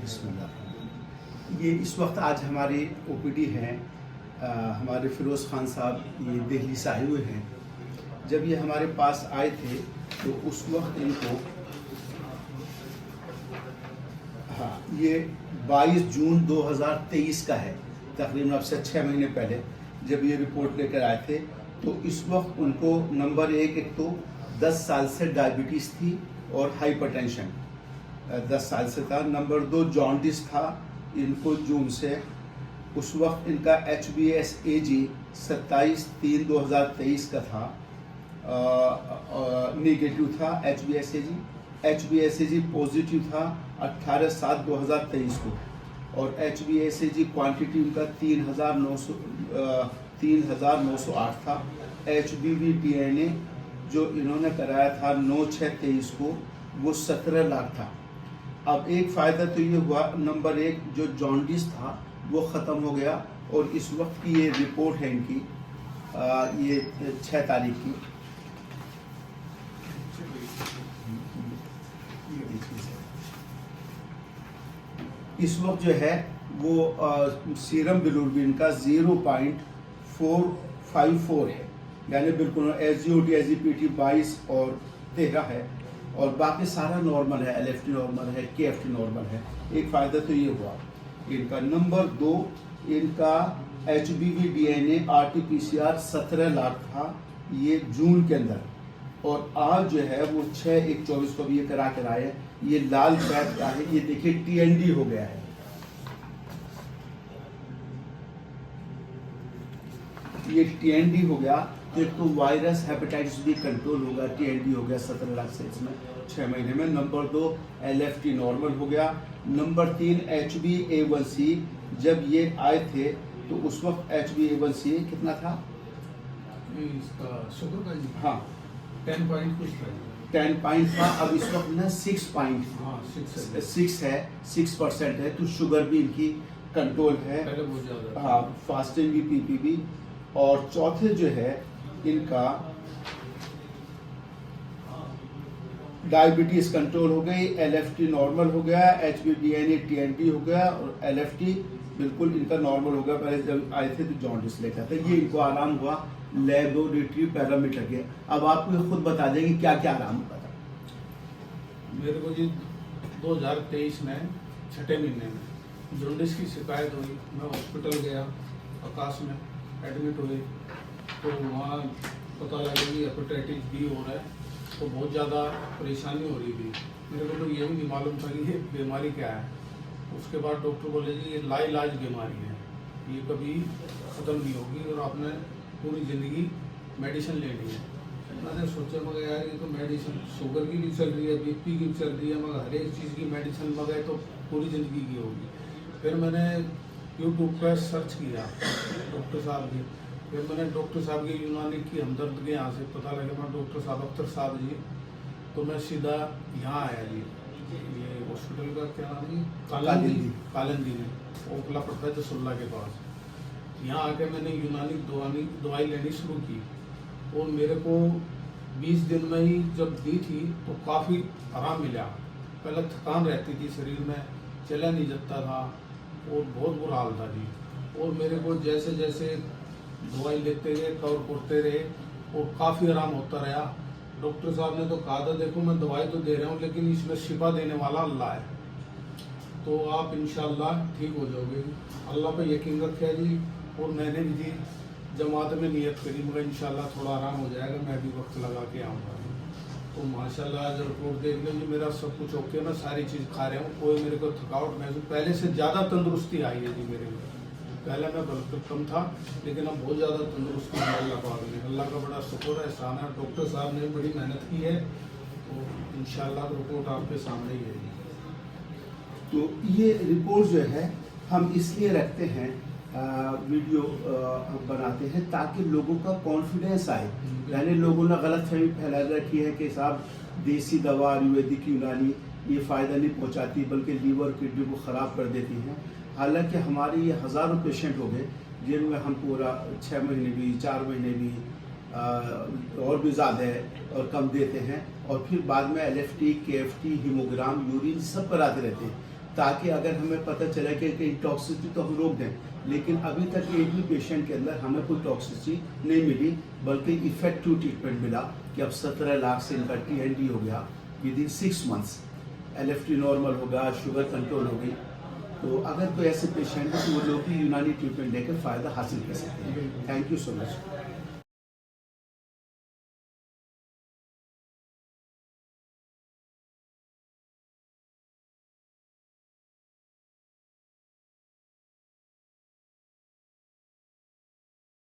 बिस्मिल्लाह। ये इस वक्त आज हमारे ओपीडी हैं हमारे फ़िरोज़ ख़ान साहब, ये दिल्ली से आए हुए हैं। जब ये हमारे पास आए थे तो उस वक्त इनको ये 22 जून 2023 का है, तकरीबन अब से 6 महीने पहले जब ये रिपोर्ट लेकर आए थे। तो इस वक्त उनको नंबर एक तो 10 साल से डायबिटीज़ थी और हाइपरटेंशन 10 साल से था। नंबर 2 जॉन्डिस था इनको जून से। उस वक्त इनका HbAg 27/3/2023 का था, नेगेटिव था HbAg पॉजिटिव था 18/7/2023 को, और HbAg क्वांटिटी उनका 3,908 था। HBV DNA जो इन्होंने कराया था 9/6/23 को, वो 17 लाख था। अब एक फ़ायदा तो ये हुआ, नंबर एक जो जॉन्डिस था वो ख़त्म हो गया, और इस वक्त की ये रिपोर्ट है इनकी, ये 6 तारीख की। इस वक्त जो है वो सीरम बिलिरुबिन का 0.454 है, यानी बिल्कुल SGOT SGPT 22 और 13 है, और बाकी सारा नॉर्मल है। LFT नॉर्मल है, KFT नॉर्मल है। एक फ़ायदा तो ये हुआ इनका। नंबर 2 इनका HBV DNA RT-PCR 17 लाख था ये जून के अंदर, और आज जो है वो 6/1/24 को भी ये करा कर आए। ये लाल पैक का है, ये देखिए TND हो गया है। ये TND हो गया तो एक तो वायरस हेपेटाइटिस भी कंट्रोल होगा। TND हो गया 17 लाख से इसमें 6 महीने में। नंबर 2 LFT नॉर्मल हो गया। नंबर 3 HbA1c, जब ये आए थे तो उस वक्त HbA1c कितना था इसका शुगर का? हाँ 10 पॉइंट कुछ था। 10 पॉइंट था। अब इस वक्त ना 6 पॉइंट हाँ 6 है, 6% है। तो शुगर भी इनकी कंट्रोल है, पहले बहुत ज़्यादा। हाँ, फास्टिंग भी, PP भी। और चौथे जो है इनका डायबिटीज़ कंट्रोल हो गई, LFT नॉर्मल हो गया, HbDNA TND हो गया, और LFT बिल्कुल इनका नॉर्मल हो गया। पहले जब आए थे तो जॉन्डिस लेकर था। ये इनको आराम हुआ लेबोरेटरी पैरामीटर के। अब आपको ये खुद बता देंगे क्या क्या आराम हुआ था। मेरे को जी 2023 में 6ठे महीने में जॉन्डिस की शिकायत हुई। मैं हॉस्पिटल गया, आकाश में एडमिट हुए, तो वहाँ पता लगा कि हेपेटाइटिस B हो रहा है। तो बहुत ज़्यादा परेशानी हो रही थी। मेरे को तो ये भी नहीं मालूम था कि ये बीमारी क्या है। उसके बाद डॉक्टर बोले जी ये लाइलाज बीमारी है, ये कभी ख़त्म नहीं होगी और आपने पूरी ज़िंदगी मेडिसिन लेनी है। मैंने सोचा मगर यार ये तो मेडिसिन शुगर की भी चल रही है, BP की भी चल रही है, मगर हर एक चीज़ की मेडिसिन मगर तो पूरी ज़िंदगी की होगी। फिर मैंने यूट्यूब पर सर्च किया डॉक्टर साहब की। फिर मैंने डॉक्टर साहब की यूनानी की हमदर्द के यहाँ से पता लगा, मैं डॉक्टर साहब अख्तर साहब जी, तो मैं सीधा यहाँ आया जी। ये हॉस्पिटल का क्या नाम है? कालंदी में ओखला पड़ता है जसुल्ला के पास। यहाँ आके मैंने यूनानी दवाई लेनी शुरू की, और मेरे को 20 दिन में ही जब दी थी तो काफ़ी आराम मिला। पहले थकान रहती थी शरीर में, चला नहीं जाता था, और बहुत बुरा हाल था जी। और मेरे को जैसे जैसे दवाई लेते रहे, कवर करते रहे, और काफ़ी आराम होता रहा। डॉक्टर साहब ने तो कहा था देखो मैं दवाई तो दे रहा हूँ लेकिन इसमें शिफा देने वाला अल्लाह है, तो आप इंशाल्लाह ठीक हो जाओगे। अल्लाह पे यकीन रखे जी। और मैंने भी जी जमात में नियत करी, मगर इंशाल्लाह थोड़ा आराम हो जाएगा, मैं भी वक्त लगा के आऊँगा। तो माशाल्लाह आज रिपोर्ट देख लें जी, मेरा सब कुछ ओके, मैं सारी चीज़ खा रहा हूँ, कोई मेरे को थकावट महसूस, पहले से ज़्यादा तंदुरुस्ती आई है जी मेरे में। पहले मैं बिल्कुल कम था, लेकिन अब बहुत ज़्यादा तंदुरुस्ती है अल्लाह पाक ने। अल्लाह का बड़ा शुक्र है, एहसान है। डॉक्टर साहब ने बड़ी मेहनत की है, तो इंशाल्लाह रिपोर्ट आपके सामने ही है। तो ये रिपोर्ट जो है हम इसलिए रखते हैं, वीडियो बनाते हैं ताकि लोगों का कॉन्फिडेंस आए। यानी लोगों ने गलत फहमी फैला रखी है कि साहब देसी दवा आयुर्वेदिक यूनानी ये फ़ायदा नहीं पहुंचाती बल्कि लीवर किडनी को ख़राब कर देती हैं। हालांकि हमारे ये हज़ारों पेशेंट हो गए जिनमें हम पूरा 6 महीने भी, 4 महीने भी, और भी ज़्यादा है और कम देते हैं, और फिर बाद में LFT KFT हीमोग्राम यूरिन सब कराते रहते हैं ताकि अगर हमें पता चले कि टॉक्सिसिटी तो हम रोक दें, लेकिन अभी तक एक भी पेशेंट के अंदर हमें कोई टॉक्सिसिटी नहीं मिली, बल्कि इफेक्टिव ट्रीटमेंट मिला कि अब 17 लाख से इनका TND हो गया with in 6 months, LFT normal हो गया, शुगर कंट्रोल हो गई। तो अगर कोई ऐसे पेशेंट है तो वो लोग भी यूनानी ट्रीटमेंट लेकर फ़ायदा हासिल कर सकते हैं। Thank you so much.